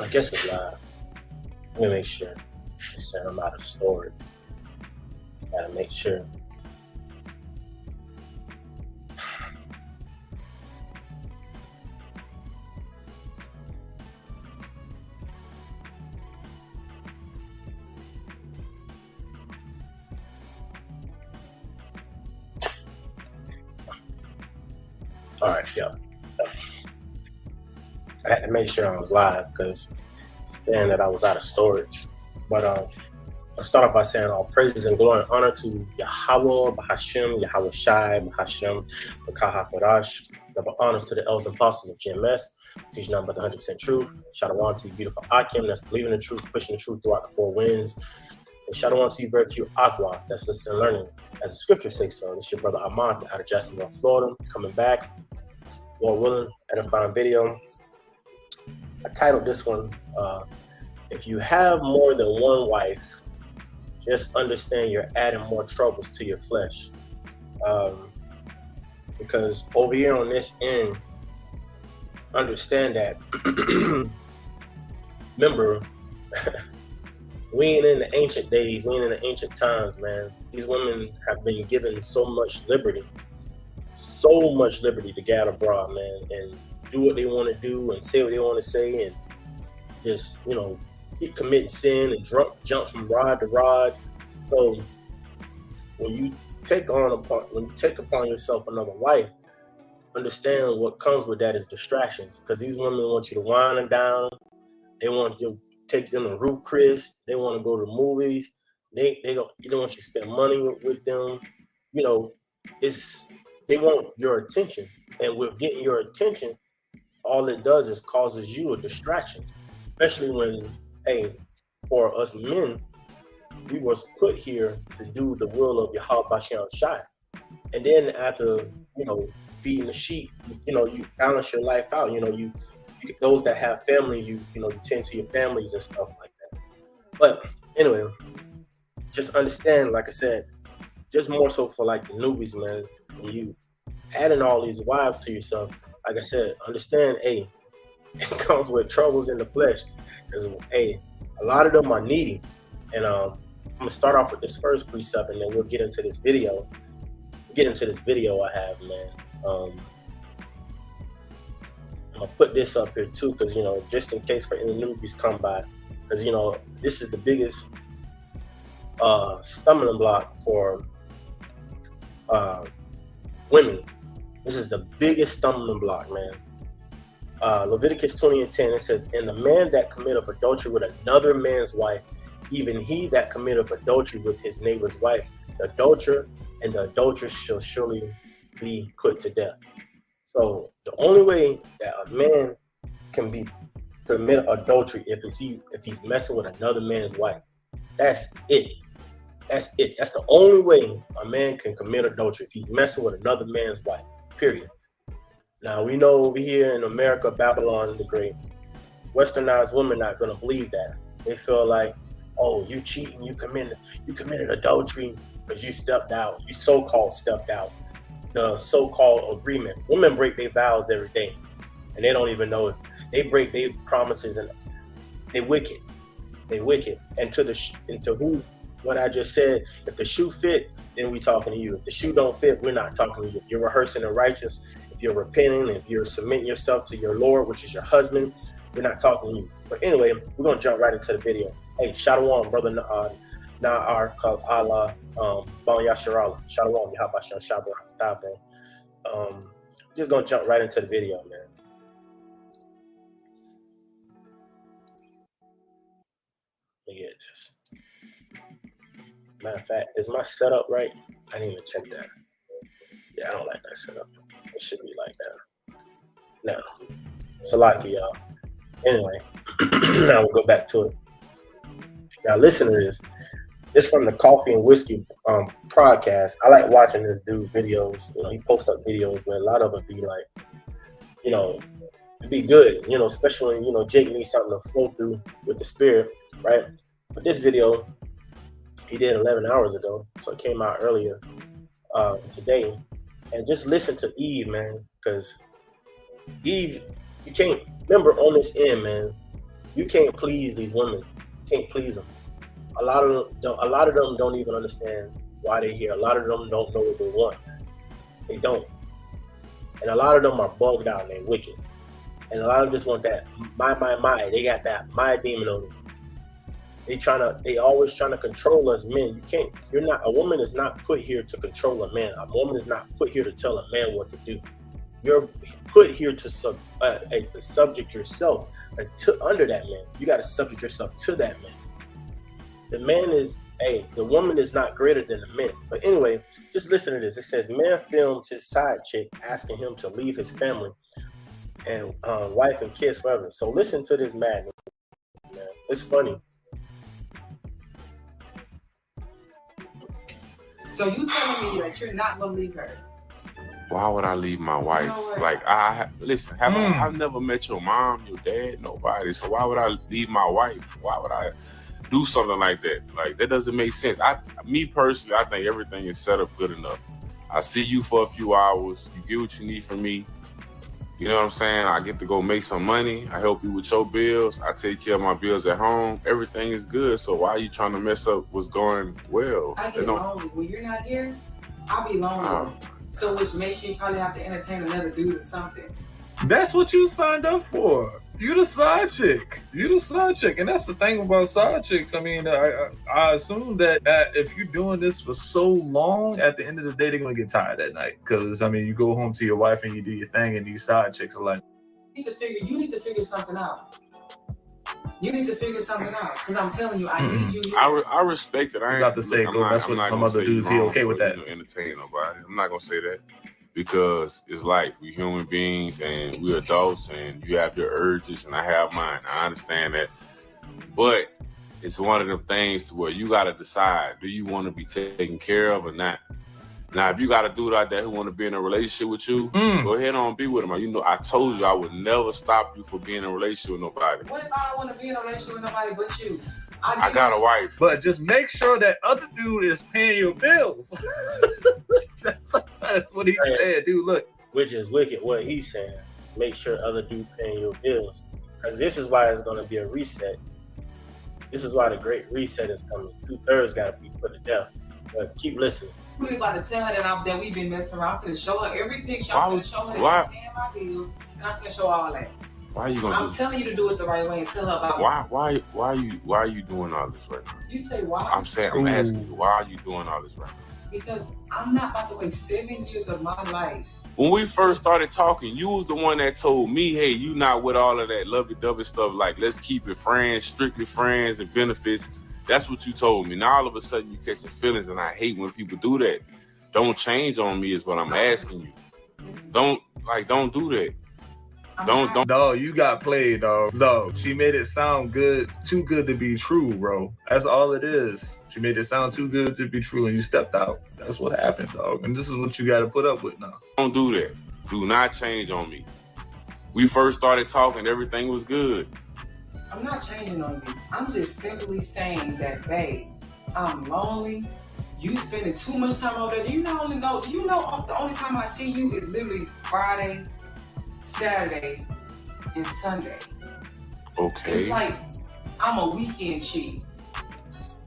I guess it's live. Let me make sure. I'm saying I'm out of storage. Gotta make sure. All right, yeah. I had to make sure I was live because saying that I was out of storage. But I'll start off by saying all praises and glory and honor to Yahweh, Bahashem, Yahweh Shai, Bahashem, Bakaha Kodash. Double honors to the elders and apostles of GMS, teach nothing but the 100% truth. Shalom to you, beautiful Akim, that's believing the truth, pushing the truth throughout the four winds. And shalom to you, very few Aquas, that's listening and learning, as the scriptures say so. This is your brother Ahmad out of Jacksonville, Florida, coming back. Lord willing, edifying video. I titled this one, if you have more than one wife, just understand you're adding more troubles to your flesh. Because over here on this end, understand that, remember, we ain't in the ancient days, we ain't in the ancient times, man. These women have been given so much liberty to gather abroad, man, and do what they want to do and say what they want to say and just, keep committing sin and jump from rod to rod. So when you take upon yourself another wife, understand what comes with that is distractions, because these women want you to wind them down. They want you to take them to Ruth Chris. They want to go to movies. They don't want you to spend money with them. They want your attention, and with getting your attention, all it does is causes you a distraction, especially when, for us men, we was put here to do the will of Yahweh Bashem Shai. And then after, feeding the sheep, you balance your life out. You those that have families, you tend to your families and stuff like that. But anyway, just understand, like I said, just more so for like the newbies, man, when you adding all these wives to yourself, like I said, understand, it comes with troubles in the flesh. Because, a lot of them are needy. And I'm going to start off with this first precept, and then we'll get into this video. I have, man. I'm going to put this up here, too, because, just in case for any newbies come by. Because, this is the biggest stumbling block for women. This is the biggest stumbling block, man. Leviticus 20:10, it says, and the man that committeth adultery with another man's wife, even he that committeth adultery with his neighbor's wife, the adulterer and the adulteress shall surely be put to death. So the only way that a man can commit adultery if he's messing with another man's wife. That's it. That's the only way a man can commit adultery, if he's messing with another man's wife. Period. Now, we know over here in America, Babylon the Great, westernized women not going to believe that. They feel like, oh, you cheating, you committed adultery because you stepped out. You so-called stepped out. The so-called agreement. Women break their vows every day, and they don't even know it. They break their promises, and they wicked. And to who? What I just said, if the shoe fit, then we talking to you. If the shoe don't fit, we're not talking to you. If you're rehearsing the righteous, if you're repenting, if you're submitting yourself to your Lord, which is your husband, we're not talking to you. But anyway, we're going to jump right into the video. Hey, Shalom, brother Na'ar Allah, Bon Yasharallah. Shalom, Yahabashah Shabbat. Just going to jump right into the video, man. Let me get this. Matter of fact, is my setup right? I didn't even check that. Yeah, I don't like that setup. It should be like that. Now, Salaki, y'all. Anyway, now we'll go back to it. Now, listen to this. This from the Coffee and Whiskey podcast. I like watching this dude videos. He posts up videos where a lot of them be like, it'd be good, especially when, Jake needs something to flow through with the spirit, right? But this video, he did 11 hours ago, so it came out earlier today. And just listen to Eve, man, because Eve, you can't remember on this end, man. You can't please these women. You can't please them. A lot of them don't even understand why they're here. A lot of them don't know what they want. They don't. And a lot of them are bugged out and they're wicked. And a lot of them just want that my. They got that my demon on them. They always trying to control us men. You can't, a woman is not put here to control a man. A woman is not put here to tell a man what to do. You're put here to subject yourself under that man. You got to subject yourself to that man. The woman is not greater than the man. But anyway, just listen to this. It says, man films his side chick asking him to leave his family and wife and kids forever. So listen to this madness, man. It's funny. So you telling me that you're not gonna leave her? Why would I leave my wife? I've never met your mom, your dad, nobody. So why would I leave my wife? Why would I do something like that? Like, that doesn't make sense. Me personally, I think everything is set up good enough. I see you for a few hours. You get what you need from me. You know what I'm saying? I get to go make some money. I help you with your bills. I take care of my bills at home. Everything is good. So why are you trying to mess up what's going well? I get lonely. When you're not here, I'll be lonely. So which makes you probably have to entertain another dude or something. That's what you signed up for. You the side chick. And that's the thing about side chicks. I mean, I assume that if you're doing this for so long, at the end of the day, they're going to get tired at night. Because, I mean, you go home to your wife and you do your thing, and these side chicks are like... You need to figure something out. Because I'm telling you, I need you. I respect it. I ain't got to say, go mess with some other dudes. He okay with that? Entertain nobody. I'm not going to say that. Because it's life. We're human beings and we're adults, and you have your urges and I have mine. I understand that. But it's one of them things to where you got to decide, do you want to be taken care of or not? Now, if you got a dude out there who want to be in a relationship with you, go ahead on, be with him. You know, I told you I would never stop you from being in a relationship with nobody. What if I don't want to be in a relationship with nobody but you? I got a wife. But just make sure that other dude is paying your bills. That's what he said, dude. Look. Which is wicked what he's saying. Make sure other dude paying your bills. Because this is why it's going to be a reset. This is why the great reset is coming. 2/3 got to be put to death. But keep listening. We about to tell her that we've been messing around. I'm going to show her every picture. I'm going to show her that I'm paying my bills. And I'm going to show all that. Why are you gonna? I'm telling you to do it the right way and tell her about Why are you doing all this right now? You say why? I'm asking you, why are you doing all this right now? Because I'm not about to waste 7 years of my life. When we first started talking, you was the one that told me, hey, you not with all of that lovey-dovey stuff, like let's keep it friends, strictly friends and benefits. That's what you told me. Now all of a sudden you catching feelings, and I hate when people do that. Don't change on me is what I'm asking you. Don't do that. Don't. Dog, you got played, dog. Dog, she made it sound good, too good to be true, bro. That's all it is. She made it sound too good to be true, and you stepped out. That's what happened, dog. And this is what you got to put up with now. Don't do that. Do not change on me. We first started talking, everything was good. I'm not changing on you. I'm just simply saying that, babe, I'm lonely. You spending too much time over there. Do you know the only time I see you is literally Friday, Saturday, and Sunday. Okay. It's like I'm a weekend chick.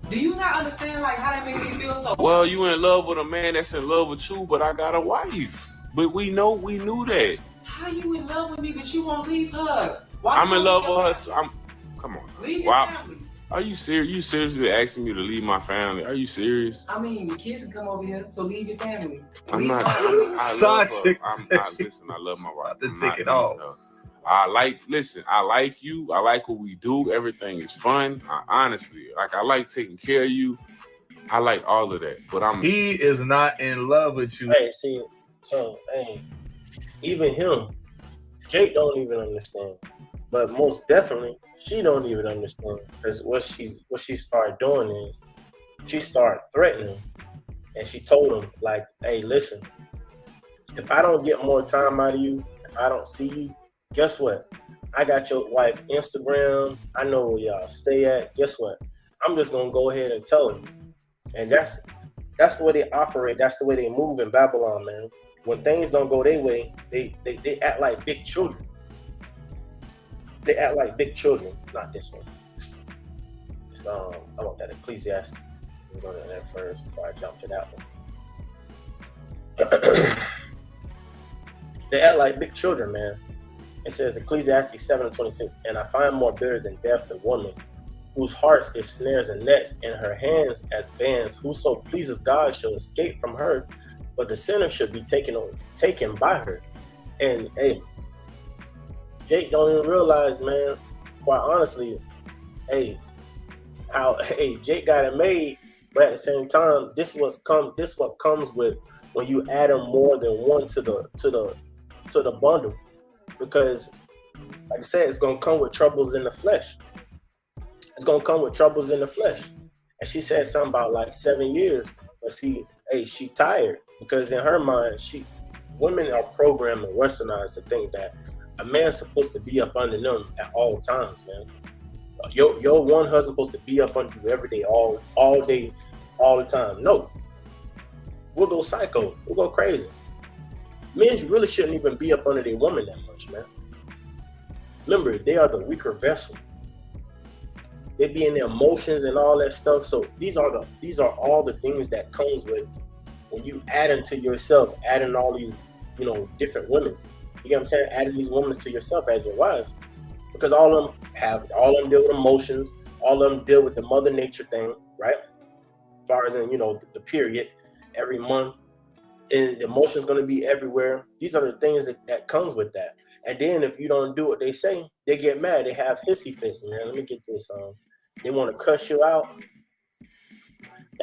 Do you not understand like how that made me feel? So well, you in love with a man that's in love with you, but I got a wife. But we knew that. How you in love with me, but you won't leave her? Why I'm in love with her. Come on. Leave your family. Are you serious? You seriously asking me to leave my family? Are you serious? I mean, the kids can come over here, so leave your family. I love her. Listen, I love my wife. Take it off. I like you. I like what we do. Everything is fun. Honestly, I like taking care of you. I like all of that. But he is not in love with you. Hey, see, so even him, Jake don't even understand. But most definitely, she don't even understand. Because what she started doing is she started threatening. And she told him, like, hey, listen, if I don't get more time out of you, if I don't see you, guess what? I got your wife Instagram. I know where y'all stay at. Guess what? I'm just going to go ahead and tell her. And that's the way they operate. That's the way they move in Babylon, man. When things don't go their way, they act like big children. They act like big children. Not this one. I want that Ecclesiastes. We'll go to that first before I jump to that one. They act like big children, man. It says Ecclesiastes 7:26, and I find more bitter than death the woman, whose heart is snares and nets, and her hands as bands. Whoso pleases God shall escape from her, but the sinner should be taken by her. And hey, Jake don't even realize, man, quite honestly, how Jake got it made, but at the same time, this what comes with when you add them more than one to the bundle, because like I said, it's gonna come with troubles in the flesh. It's gonna come with troubles in the flesh. And she said something about like 7 years, but see, she tired, because in her mind, women are programmed and westernized to think that a man's supposed to be up under them at all times, man. Your one husband supposed to be up under you every day, all day, all the time. No. We'll go psycho. We'll go crazy. Men really shouldn't even be up under their woman that much, man. Remember, they are the weaker vessel. They be in their emotions and all that stuff. So these are all the things that comes with when you add them to yourself, adding all these, different women. You get what I'm saying? Adding these women to yourself as your wives. Because all of them deal with emotions, all of them deal with the mother nature thing, right? As far as in, the period, every month, and the emotion's gonna be everywhere. These are the things that comes with that. And then if you don't do what they say, they get mad. They have hissy fits, man. Let me get this. They want to cuss you out.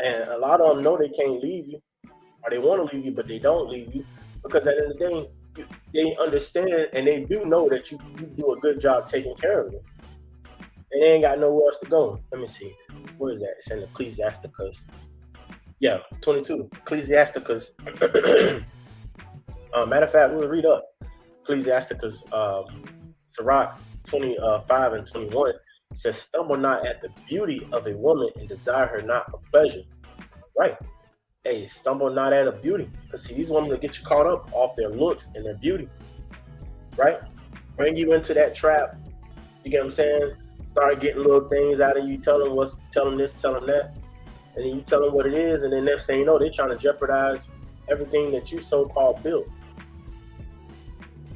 And a lot of them know they can't leave you, or they want to leave you, but they don't leave you, because at the end of the day, they understand and they do know that you do a good job taking care of them. And they ain't got nowhere else to go. Let me see. Where is that? It's in Ecclesiasticus. Yeah, 22. Ecclesiasticus. Matter of fact, we'll read up. Ecclesiasticus, Sirach 25 and 21. It says, stumble not at the beauty of a woman and desire her not for pleasure. Right. Hey, stumble not at a beauty. Because see, these women will get you caught up off their looks and their beauty. Right? Bring you into that trap. You get what I'm saying? Start getting little things out of you, tell them this, tell them that. And then you tell them what it is, and then next thing you know, they're trying to jeopardize everything that you so-called built.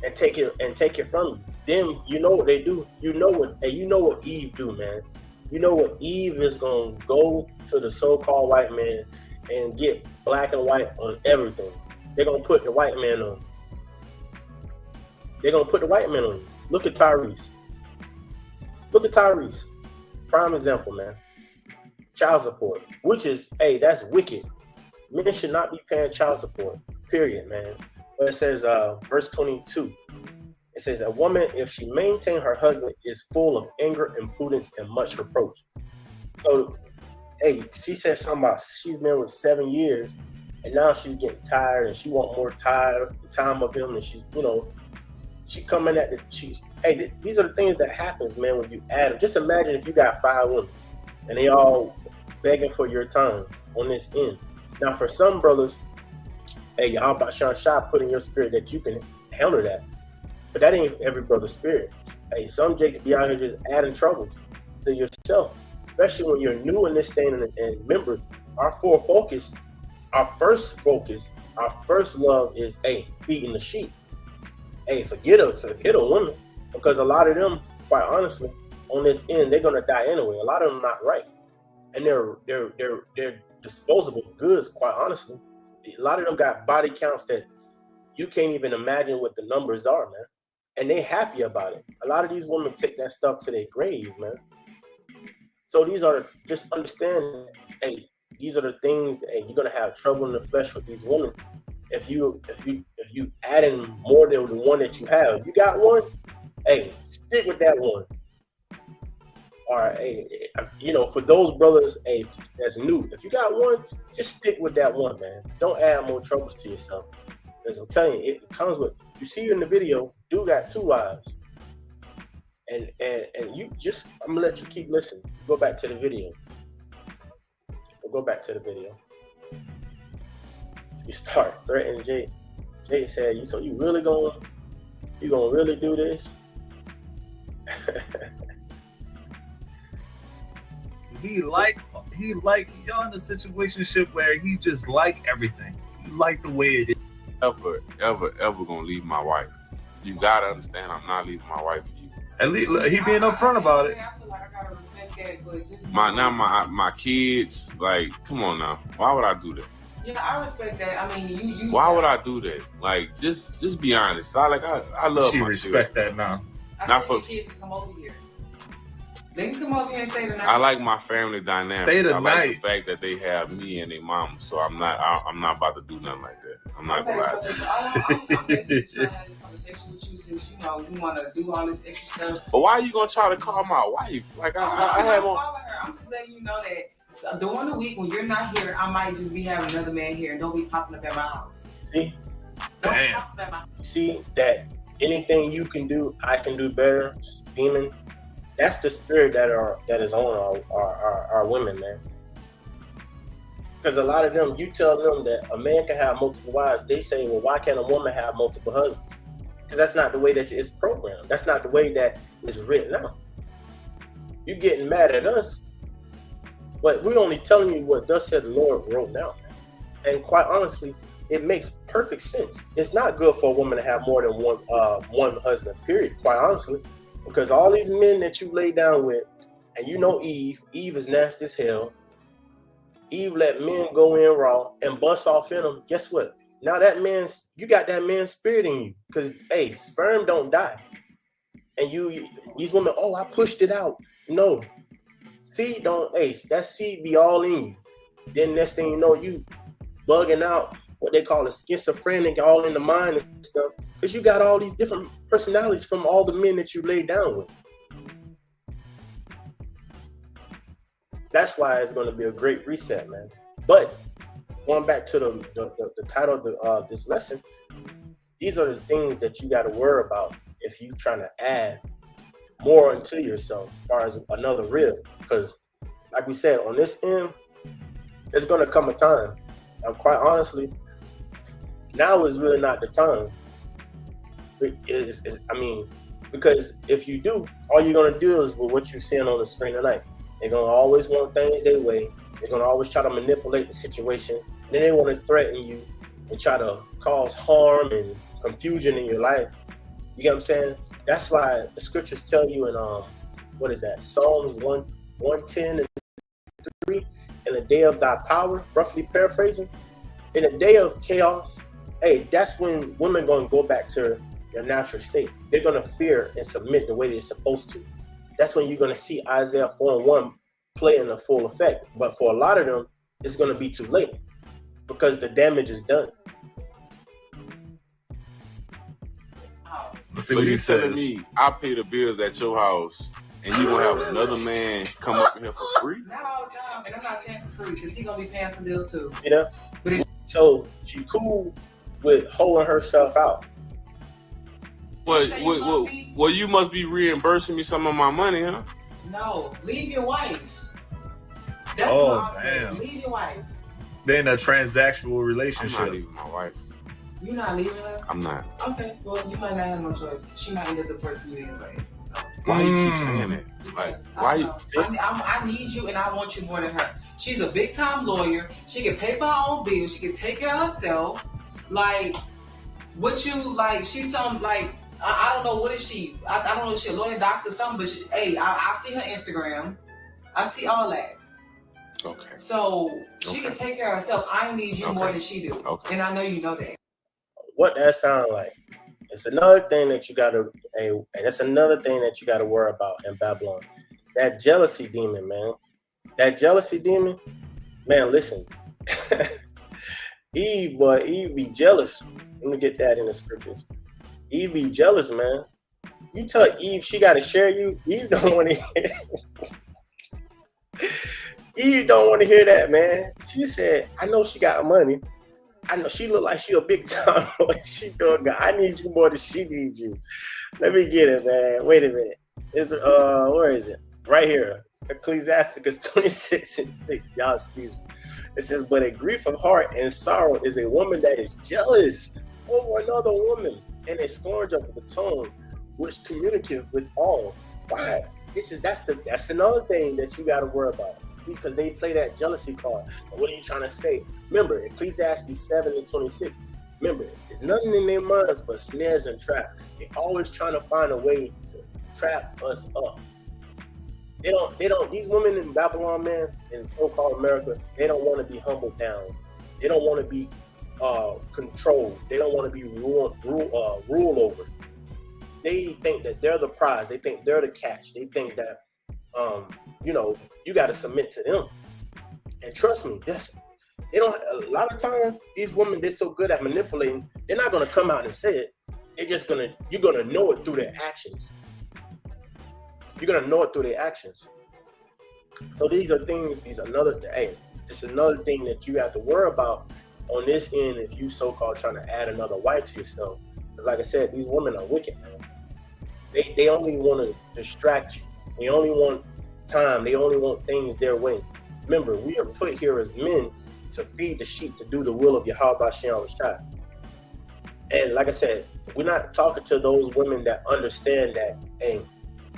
And take it from you. Then you know what they do. You know what Eve do, man. You know what Eve is gonna go to the so-called white man and get black and white on everything. They're gonna put the white man on. They're gonna put the white man on you. Look at Tyrese. Prime example, man. Child support, which is, that's wicked. Men should not be paying child support, period, man. But it says, verse 22, it says, a woman, if she maintain her husband, is full of anger, impudence, and much reproach. So, she said something about she's been with 7 years, and now she's getting tired, and she want more time of him, and she's, she coming at these are the things that happens, man, when you add them. Just imagine if you got 5 women, and they all begging for your time on this end. Now, for some brothers, y'all about Shah put in your spirit that you can handle that. But that ain't every brother's spirit. Some jakes be out here just adding trouble to yourself, especially when you're new in this thing. And remember, our first love is, feeding the sheep. Forget a woman, because a lot of them, quite honestly, on this end, they're gonna die anyway. A lot of them not right, and they're disposable goods. Quite honestly, a lot of them got body counts that you can't even imagine what the numbers are, man. And they happy about it. A lot of these women take that stuff to their grave, man. So just understand, these are the things that you're gonna have trouble in the flesh with these women. If you add in more than the one that you have, you got one, stick with that one. All right, for those brothers, that's new, if you got one, just stick with that one, man. Don't add more troubles to yourself. Because I'm telling you, it comes with, you see in the video, dude got 2 wives. And you just, I'm gonna let you keep listening. Go back to the video. You start threatening Jay. Jay said, so you gonna really do this? He y'all in a situationship where he just like everything. He like the way it is. Ever gonna leave my wife? You gotta understand, I'm not leaving my wife for you. At least he being upfront about it. I feel like I gotta respect that, but just My kids, like, come on now. Why would I do that? yeah, I respect that. I mean, you. Why would I do that? Like, just be honest. I love She my respect children. that now. I Not think for- the kids can come over here. They can come over here and stay the night. I like my family dynamic. Stay the I like night. the fact that they have me and their mama. So I'm not about to do nothing like that. I'm not Okay, gonna lie to you. I'm just trying to have this conversation with you since you know you want to do all this extra stuff. But why are you gonna try to call my wife? Like I have on. Calling her. I'm just letting you know that during the week when you're not here, I might just be having another man here and don't be popping up at my house. See, Don't Damn. pop up at my house. see that anything you can do, I can do better. Demon, that's the spirit that is on our women, man. Because a lot of them, you tell them that a man can have multiple wives, they say, well, why can't a woman have multiple husbands? Because that's not the way that it's programmed. That's not the way that it's written out. You're getting mad at us, but we're only telling you what thus said the Lord wrote down. And quite honestly, it makes perfect sense. It's not good for a woman to have more than one husband, period, quite honestly. Because all these men that you lay down with, and you know Eve is nasty as hell. Eve let men go in raw and bust off in them. Guess what? Now you got that man's spirit in you. Because, hey, sperm don't die. And these women, oh, I pushed it out. No. Seed don't, that seed be all in you. Then next thing you know, you bugging out, what they call a schizophrenic, all in the mind and stuff. Because you got all these different personalities from all the men that you lay down with. That's why it's going to be a great reset, man. But going back to the title of this lesson, these are the things that you got to worry about if you're trying to add more into yourself as far as another rib. Because, like we said, on this end, there's going to come a time. And quite honestly, now is really not the time. Because if you do, all you're going to do is with what you're seeing on the screen tonight. They're going to always want things their way. They're going to always try to manipulate the situation. Then they want to threaten you and try to cause harm and confusion in your life. You get what I'm saying? That's why the scriptures tell you in, Psalms 110 and 3, in the day of thy power, roughly paraphrasing, in a day of chaos, that's when women going to go back to their natural state. They're going to fear and submit the way they're supposed to. That's when you're going to see Isaiah 4:1 play in a full effect. But for a lot of them, it's going to be too late because the damage is done. So you telling me I pay the bills at your house and you gonna have another man come up in here for free? Not all the time, and I'm not saying for free because he's gonna be paying some bills too. You know? But So she cool with holding herself out. Well, you must be reimbursing me some of my money, huh? No, leave your wife. That's Oh, what I'm saying. damn. Leave your wife. They're in a transactional I'm relationship. not leaving my wife. You not leaving her? I'm not. Okay, well, you might not have no choice. She might end up divorcing you anyway. So. Why you keep saying that? Like, why you? I need you and I want you more than her. She's a big time lawyer. She can pay for her own bills. She can take care of herself. Like, what you like? She's some like I don't know what is she. I don't know if she's a lawyer, doctor, something. But I see her Instagram. I see all that. Okay. So she can take care of herself. I need you more than she do. Okay. And I know you know that. What that sound like? It's another thing that you gotta, and it's another thing that you gotta worry about in Babylon. That jealousy demon, man. That jealousy demon, man. Listen, Eve be jealous. Let me get that in the scriptures. Eve be jealous, man. You tell Eve she gotta share you. Eve don't want to hear that. Eve don't want to hear that, man. She said, I know she got money. I know she look like she a big time. She's doing good. I need you more than she needs you. Let me get it, man. Wait a minute. Where is it? Right here. Ecclesiasticus 26:6. Y'all excuse me. It says, but a grief of heart and sorrow is a woman that is jealous over another woman, and a scourge of the tongue, which communicate with all. Why? That's another thing that you got to worry about, because they play that jealousy card. And what are you trying to say? Remember, Ecclesiastes 7:26. Remember, there's nothing in their minds but snares and traps. They're always trying to find a way to trap us up. They don't. These women in Babylon, man, in so-called America, they don't want to be humbled down. They don't want to be controlled. They don't want to be ruled over. They think that they're the prize. They think they're the catch. They think that, you got to submit to them. And trust me, they don't. A lot of times, these women, they're so good at manipulating. They're not gonna come out and say it. You're gonna know it through their actions. You're gonna know it through their actions. So these are things. It's another thing that you have to worry about on this end if you so-called trying to add another wife to yourself. Because like I said, these women are wicked, man. They only want to distract you. They only want time. They only want things their way. Remember, we are put here as men to feed the sheep, to do the will of Yahweh Shem Shai. And like I said, we're not talking to those women that understand that, hey,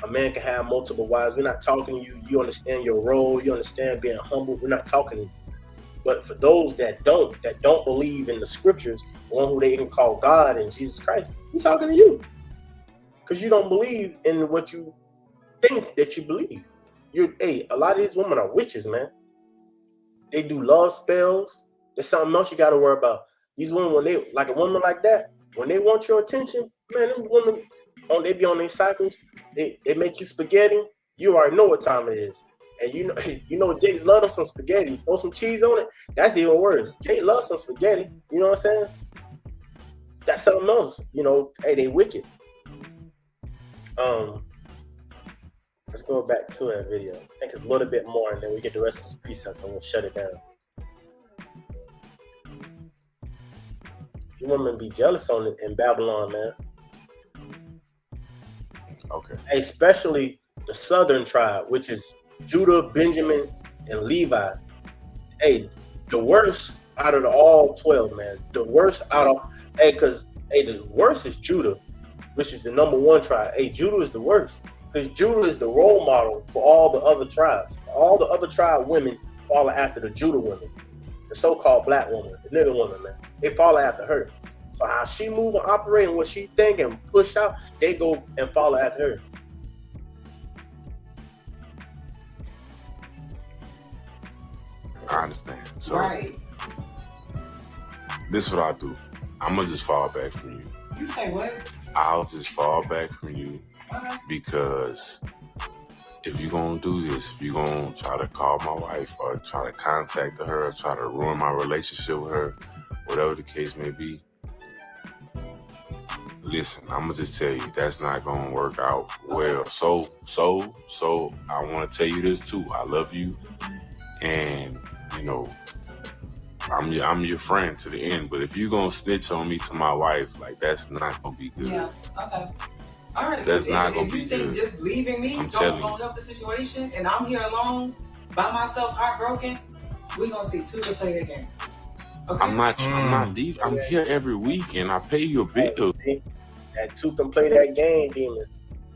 a man can have multiple wives. We're not talking to you. You understand your role. You understand being humble. We're not talking to you. But for those that don't believe in the scriptures, the one who they even call God and Jesus Christ, we're talking to you. Because you don't believe in what you think that you believe. A lot of these women are witches, man. They do love spells. There's something else you got to worry about. These women, when they, like a woman like that, when they want your attention, man, them women, they be on their cycles. They make you spaghetti. You already know what time it is. And you know Jake's love them some spaghetti. Throw some cheese on it. That's even worse. Jake loves some spaghetti. You know what I'm saying? That's something else. Hey, they wicked. Let's go back to that video. I think it's a little bit more, and then we get the rest of this precepts, and we'll shut it down. You women be jealous on it in Babylon, man. Okay. Especially the southern tribe, which is Judah, Benjamin, and Levi. Hey, the worst out of all 12, man. The worst out of, the worst is Judah, which is the number one tribe. Hey, Judah is the worst. Because Judah is the role model for all the other tribes. All the other tribe women follow after the Judah women. The so-called black woman, the nigger woman, man. They follow after her. So how she move and operate and what she think and push out, they go and follow after her. I understand. So Right. this is what I do. I'm going to just fall back from you. You say what? I'll just fall back from you Okay. because if you're going to do this, if you're going to try to call my wife or try to contact her or try to ruin my relationship with her, whatever the case may be, listen, I'm going to just tell you, that's not going to work out well. So I want to tell you this too. I love you. And, I'm your friend to the end, but if you're going to snitch on me to my wife, like, that's not going to be good. Yeah, okay. All right. That's not going to be If you think good. just leaving me I'm don't telling you. help the situation, and I'm here alone, by myself, heartbroken, we're going to see two to play the game. Okay? I'm not leaving. I'm here every week and I pay your bills. See? That two can play that game, demon.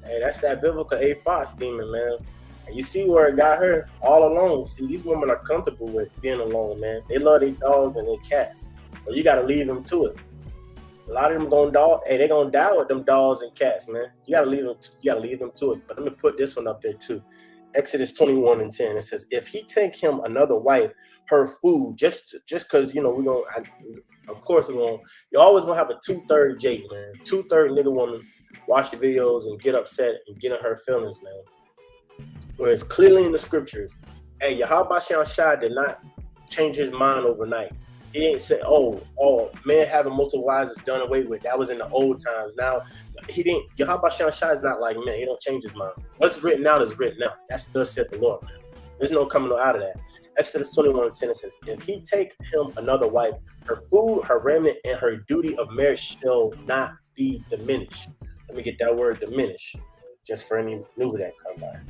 Hey, that's that biblical A-Fox demon, man. And you see where it got her all alone. See, these women are comfortable with being alone, man. They love their dogs and their cats. So you got to leave them to it. A lot of them they're gonna die with them dogs and cats, man. You gotta leave them to it. But let me put this one up there too. Exodus 21:10. It says, if he take him another wife, her food, just because you're always gonna have a 2/3 Jake, man. 2/3 nigga woman watch the videos and get upset and get in her feelings, man. Whereas clearly in the scriptures, hey, Yahweh Shem Shai did not change his mind overnight. He didn't say, oh, man having multiple wives is done away with. That was in the old times. Now, Yahweh Shem Shai is not like man. He don't change his mind. What's written out is written out. That's thus said the Lord, man. There's no coming out of that. Exodus 21:10 it says, if he take him another wife, her food, her raiment, and her duty of marriage shall not be diminished. Let me get that word diminish, just for any new that come by.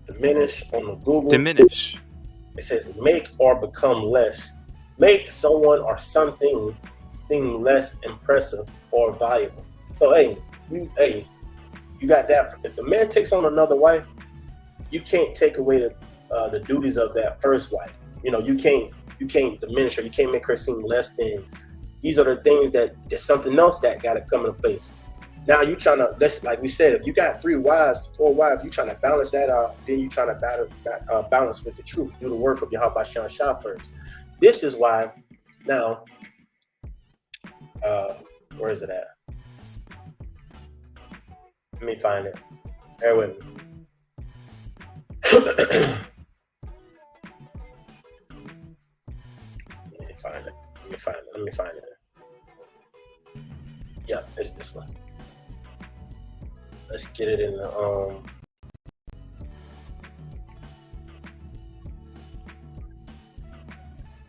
Diminish on the Google. It says make or become less. Make someone or something seem less impressive or valuable. So you got that. If the man takes on another wife, you can't take away the duties of that first wife. You know, you can't diminish her. You can't make her seem less than. These are the things that there's something else that got to come into place. Now you trying to, that's like we said, if you got 3 wives, 4 wives, you trying to balance that out. Then you trying to balance with the truth. Do the work of Yahweh Shem Shah first. This is why now. Where is it at? Let me find it. Bear with me. Let me find it. Yeah, it's this one. Let's get it in the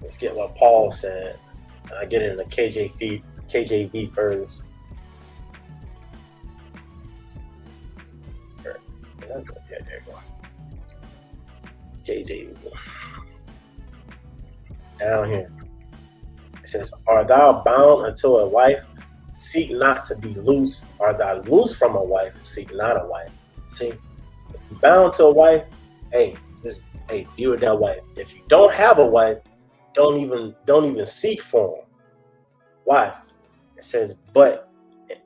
let's get what Paul said. I get it in the KJV first. Yeah, there you go. KJV. Down here. It says, "Art thou bound unto a wife? Seek not to be loose. Art thou loose from a wife? Seek not a wife." See, if you're bound to a wife, just be with that wife. If you don't have a wife, don't even seek for one. Why? It says, but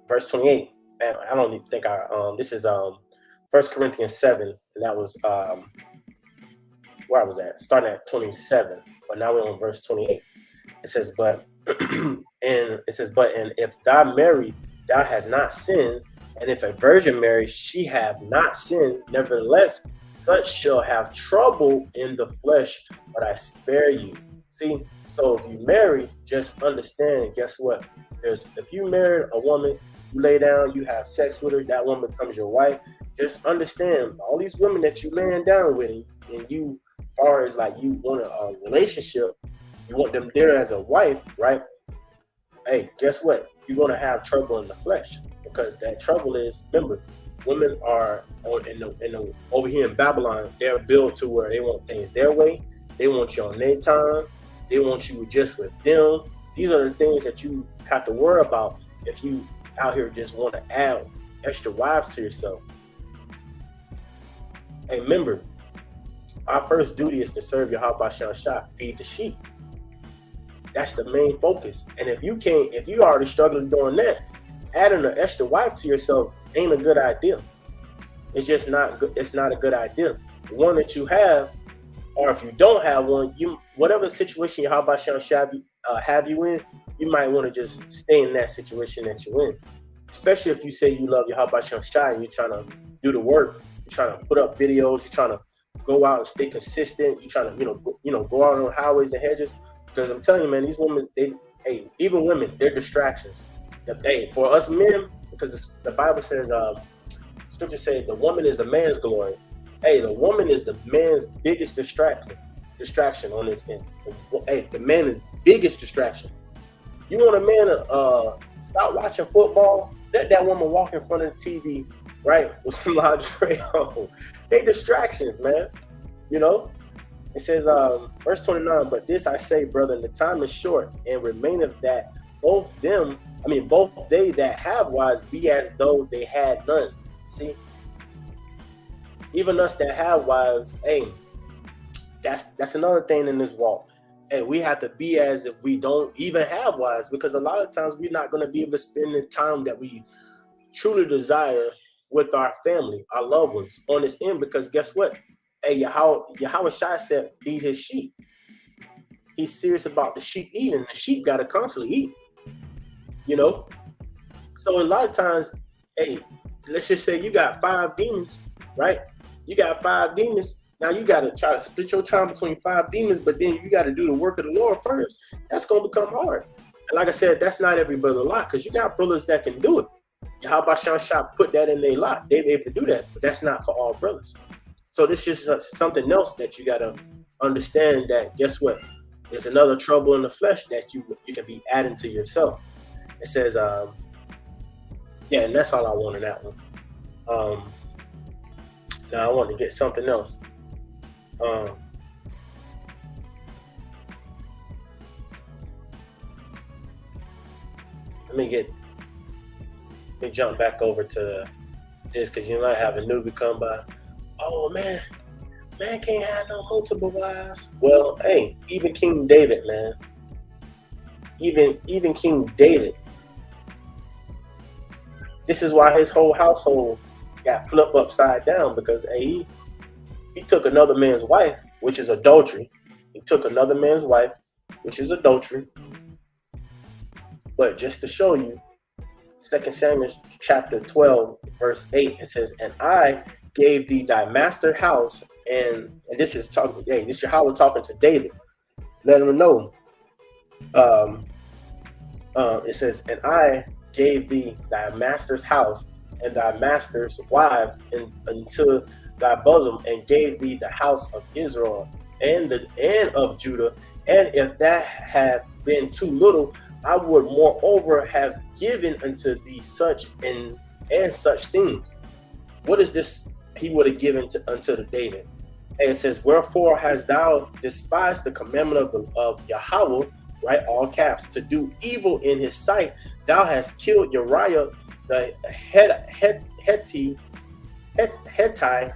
verse 28. Man, I don't even think this is 1 Corinthians 7, and that was where I was at, starting at 27, but now we're on verse 28. It says, but and if thou marry, thou hast not sinned, and if a virgin marry, she have not sinned. Nevertheless, such shall have trouble in the flesh, but I spare you. See, so if you marry, just understand, guess what? If you married a woman, you lay down, you have sex with her, that woman becomes your wife. Just understand, all these women that you laying down with, and you, as far as like you want a relationship, you want them there as a wife, right? Hey, guess what? You're gonna have trouble in the flesh, because that trouble is, remember, women are over here in Babylon. They're built to where they want things their way. They want you on their time. They want you just with them. These are the things that you have to worry about if you out here just want to add extra wives to yourself. Hey, remember, our first duty is to serve Yahweh Shem Shah, feed the sheep. That's the main focus. And if you already struggling doing that, adding an extra wife to yourself ain't a good idea. It's just not good. It's not a good idea. The one that you have, or if you don't have one, whatever situation Yahweh Shem Shah have you in, you might want to just stay in that situation that you're in. Especially if you say you love Yahweh Shem Shah and you're trying to do the work, you're trying to put up videos, you're trying to go out and stay consistent, you're trying to go out on highways and hedges. Because I'm telling you, man, these women, even women, they're distractions. For us men, because the Bible says, Scripture says, the woman is a man's glory. The woman is the man's biggest distraction on this end. The man is biggest distraction. You want a man to stop watching football? Let that woman walk in front of the TV, right, with some lingerie on. They distractions, man. You know. It says, verse 29, but this I say, brethren, the time is short, and remaineth that both they that have wives be as though they had none. See? Even us that have wives, that's another thing in this walk. We have to be as if we don't even have wives, because a lot of times we're not going to be able to spend the time that we truly desire with our family, our loved ones on this end, because guess what? Yahweh Shai said, feed his sheep. He's serious about the sheep eating. The sheep got to constantly eat. You know? So a lot of times, let's just say you got 5 demons, right? You got 5 demons. Now you got to try to split your time between 5 demons, but then you got to do the work of the Lord first. That's going to become hard. And like I said, that's not every brother lot, because you got brothers that can do it. Yahweh Shai put that in their lot. They're able to do that, but that's not for all brothers. So this is just something else that you got to understand, that guess what? There's another trouble in the flesh that you can be adding to yourself. It says, and that's all I want in that one. Now I want to get something else. let me jump back over to this, because you might have a newbie come by. Oh man can't have no multiple wives. Well, hey, even King David, man. Even King David. This is why his whole household got flipped upside down, because hey, he took another man's wife, which is adultery. He took another man's wife, which is adultery. But just to show you, 2 Samuel chapter 12, verse 8, it says, and I gave thee thy master house, and this is talking, hey, this is how we're talking to David. Let him know. It says, and I gave thee thy master's house and thy master's wives unto thy bosom, and gave thee the house of Israel and of Judah. And if that had been too little, I would moreover have given unto thee such and such things. What is this he would have given unto the David? And it says, wherefore hast thou despised the commandment of Yahweh, right, all caps, to do evil in his sight? Thou hast killed Uriah the Hittite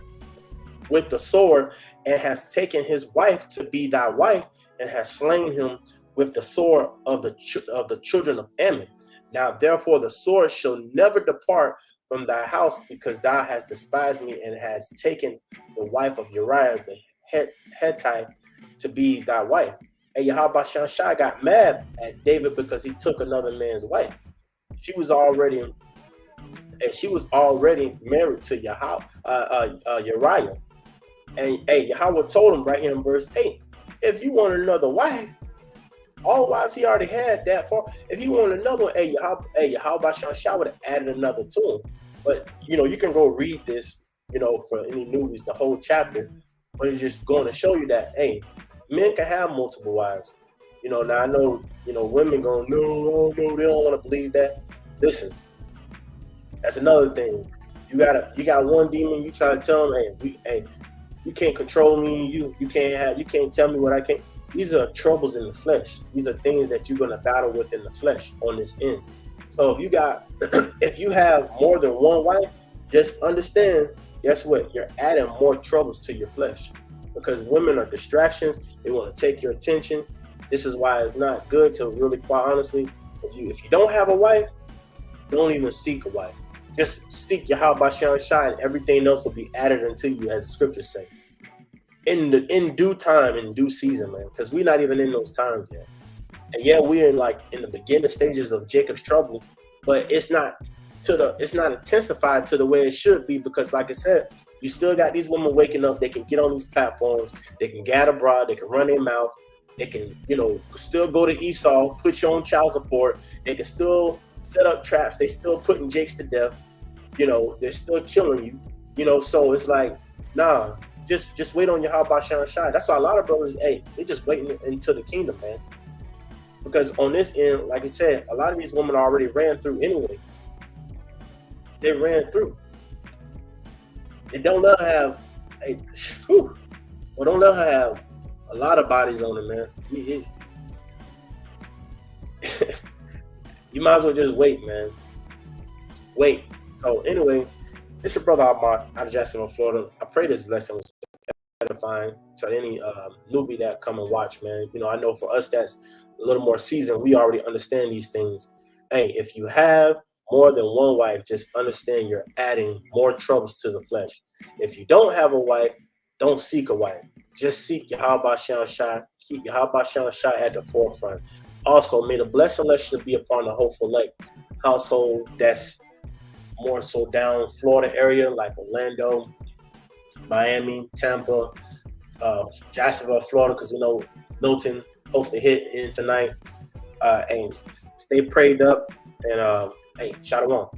with the sword, and hast taken his wife to be thy wife, and hast slain him with the sword of the children of Ammon. Now therefore the sword shall never depart from thy house, because thou hast despised me, and hast taken the wife of Uriah the Hittite to be thy wife. And Yahweh got mad at David because he took another man's wife. She was already married to Uriah. And hey, Yahweh told him right here in verse 8, if you want another wife, all wives he already had that far. If you want another one, Yahweh would have added another to him. But you can go read this, for any newbies, the whole chapter. But it's just going to show you that, hey, men can have multiple wives. Now I know, women going, no, they don't want to believe that. Listen, that's another thing. You got one demon, you try to tell them, hey, you can't control me, you can't tell me what I can't. These are troubles in the flesh. These are things that you're gonna battle with in the flesh on this end. So if you have more than one wife, just understand, guess what? You're adding more troubles to your flesh, because women are distractions. They want to take your attention. This is why it's not good to really, quite honestly, if you don't have a wife, don't even seek a wife. Just seek Yahweh Shai, and everything else will be added unto you, as the scriptures say. In due time, in due season, man, because we're not even in those times yet. And yeah, we're in the beginning stages of Jacob's trouble, but it's not intensified to the way it should be, because like I said, you still got these women waking up. They can get on these platforms, they can gather abroad, they can run their mouth, they can, still go to Esau, put you on child support, they can still set up traps, they still putting Jakes to death, they're still killing you, so it's like, nah, just wait on Yahweh Shai. That's why a lot of brothers, hey, they just waiting into the kingdom, man. Because on this end, like I said, a lot of these women already ran through anyway. They ran through. They don't let her have, don't let her have a lot of bodies on her, man. You might as well just wait, man. Wait. So anyway, it's your brother Ahmad out of Jacksonville, Florida. I pray this lesson was edifying to any newbie that come and watch, man. I know for us that's a little more seasoned, we already understand these things. Hey, if you have more than one wife, just understand you're adding more troubles to the flesh. If you don't have a wife, don't seek a wife. Just seek Yahweh Shai. Keep Yahweh Shai at the forefront. Also, may the blessing be upon the Hopeful Lake household that's more so down Florida area, like Orlando, Miami, Tampa, Jacksonville, Florida, because we know Milton hosted hit in tonight. And stay prayed up, and hey, shalom.